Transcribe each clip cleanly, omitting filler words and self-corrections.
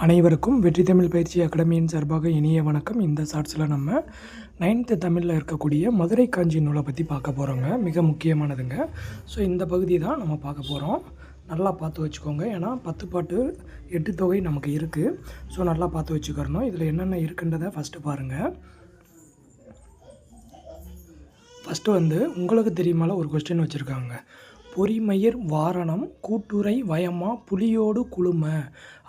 அனைவருக்கும் வெற்றி தமிழ் பயிற்சி அகாடமியின் சார்பாக இனிய வணக்கம். இந்த ஷார்ட்ஸில் நம்ம 9th தமிழில் இருக்கக்கூடிய மதுரை காஞ்சி நூலை பற்றி பார்க்க போகிறோங்க. மிக முக்கியமானதுங்க. ஸோ இந்த பகுதி தான் நம்ம பார்க்க போகிறோம். நல்லா பார்த்து வச்சுக்கோங்க. ஏன்னா 10 பாட்டு 8 தொகை நமக்கு இருக்குது. ஸோ நல்லா பார்த்து வச்சுக்கிறணும். இதில் என்னென்ன இருக்குன்றதை ஃபஸ்ட்டு பாருங்கள். ஃபஸ்ட்டு உங்களுக்கு தெரியுமால ஒரு கொஸ்டின் வச்சுருக்காங்க. பொறிமயிர் வாரணம் கூட்டுரை வயமா புலியோடு குழும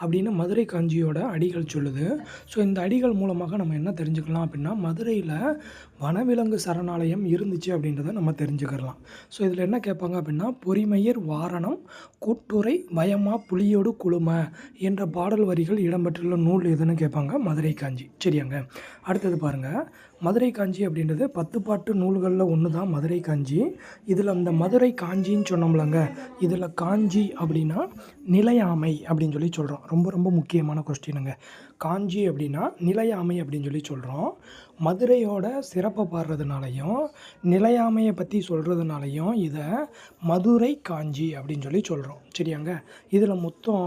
அப்படின்னு மதுரை காஞ்சியோட அடிகள் சொல்லுது. ஸோ இந்த அடிகள் மூலமாக நம்ம என்ன தெரிஞ்சுக்கலாம் அப்படின்னா, மதுரையில் வனவிலங்கு சரணாலயம் இருந்துச்சு அப்படின்றத நம்ம தெரிஞ்சுக்கலாம். ஸோ இதில் என்ன கேட்பாங்க அப்படின்னா, பொறிமயிர் வாரணம் கூட்டுரை வயமா புலியோடு குழும என்ற பாடல் வரிகள் இடம்பெற்றுள்ள நூல் எதுன்னு கேட்பாங்க. மதுரை காஞ்சி. சரியாங்க. அடுத்தது பாருங்கள். மதுரை காஞ்சி அப்படின்றது 10 பாட்டு நூல்களில் ஒன்று தான் மதுரை காஞ்சி. இதில் அந்த மதுரை காஞ்சின்னு சொன்னோம்லங்க, இதில் காஞ்சி அப்படின்னா நிலையாமை அப்படின்னு சொல்லி சொல்கிறோம். ரொம்ப ரொம்ப முக்கியமான கொஸ்டினுங்க. காஞ்சி அப்படின்னா நிலையாமை அப்படின்னு சொல்லி சொல்கிறோம். மதுரையோட சிறப்பை பாடுறதுனாலையும் நிலையாமையை பற்றி சொல்கிறதுனாலையும் இதை மதுரை காஞ்சி அப்படின்னு சொல்லி சொல்கிறோம். சரியாங்க. இதில் மொத்தம்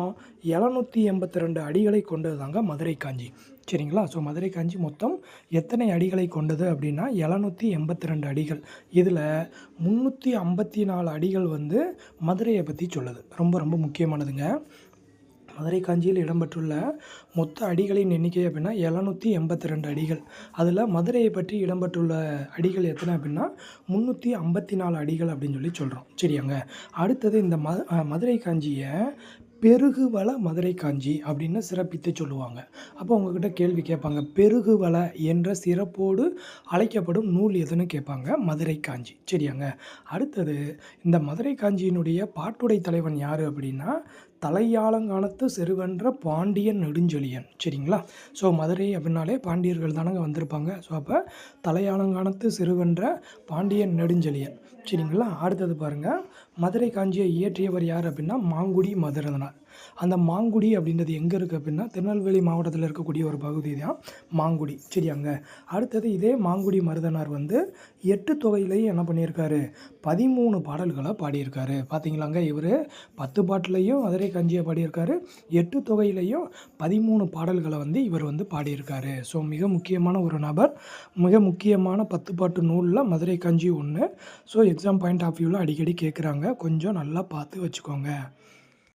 782 அடிகளை கொண்டது தாங்க மதுரை காஞ்சி. சரிங்களா. ஸோ மதுரை காஞ்சி மொத்தம் எத்தனை அடிகளை கொண்டது அப்படின்னா 782 அடிகள். இதில் 354 அடிகள் மதுரையை பற்றி சொல்லுது. ரொம்ப ரொம்ப முக்கியமானதுங்க. மதுரை காஞ்சியில் இடம்பெற்றுள்ள மொத்த அடிகளின் எண்ணிக்கை அப்படின்னா 782 அடிகள். அதில் மதுரையை பற்றி இடம்பெற்றுள்ள அடிகள் எத்தனை அப்படின்னா 354 அடிகள் அப்படின்னு சொல்லி சொல்கிறோம். சரியாங்க. அடுத்தது இந்த மதுரை காஞ்சியை பெருகுவள மதுரை காஞ்சி அப்படின்னு சிறப்பித்து சொல்லுவாங்க. அப்போ உங்ககிட்ட கேள்வி கேட்பாங்க, பெருகுவள என்ற சிறப்போடு அழைக்கப்படும் நூல் எதுன்னு கேட்பாங்க. மதுரை காஞ்சி. சரியாங்க. அடுத்தது இந்த மதுரை காஞ்சியினுடைய பாட்டுடை தலைவன் யார் அப்படின்னா, தலையாலங்கானத்து செருவென்ற பாண்டியன் நெடுஞ்செழியன். சரிங்களா. ஸோ மதுரை அப்படின்னாலே பாண்டியர்கள் தானங்க வந்திருப்பாங்க. ஸோ அப்போ தலையாலங்கானத்து செருவென்ற பாண்டியன் நெடுஞ்செழியன். சரிங்களா. அடுத்தது பாருங்கள். மதுரை காஞ்சியை இயற்றியவர் யார் அப்படின்னா மாங்குடி மதுரதனார். அந்த மாங்குடி அப்படின்றது எங்கே இருக்குது அப்படின்னா திருநெல்வேலி மாவட்டத்தில் இருக்கக்கூடிய ஒரு பகுதி தான் மாங்குடி. சரியாங்க. அடுத்தது இதே மாங்குடி மருதனார் 8 தொகையிலையும் என்ன பண்ணியிருக்காரு, 13 பாடல்களை பாடியிருக்காரு. பார்த்தீங்களாங்க. இவர் 10 பாட்டிலையும் மதுரை காஞ்சியை பாடியிருக்காரு. 8 தொகையிலையும் 13 பாடல்களை இவர் பாடியிருக்காரு. ஸோ மிக முக்கியமான ஒரு நபர். மிக முக்கியமான 10 பாட்டு நூலில் மதுரை காஞ்சி ஒன்று. ஸோ எக்ஸாம் பாயிண்ட் ஆஃப் வியூவில் அடிக்கடி கேட்குறாங்க. கொஞ்சம் நல்லா பார்த்து வச்சுக்கோங்க.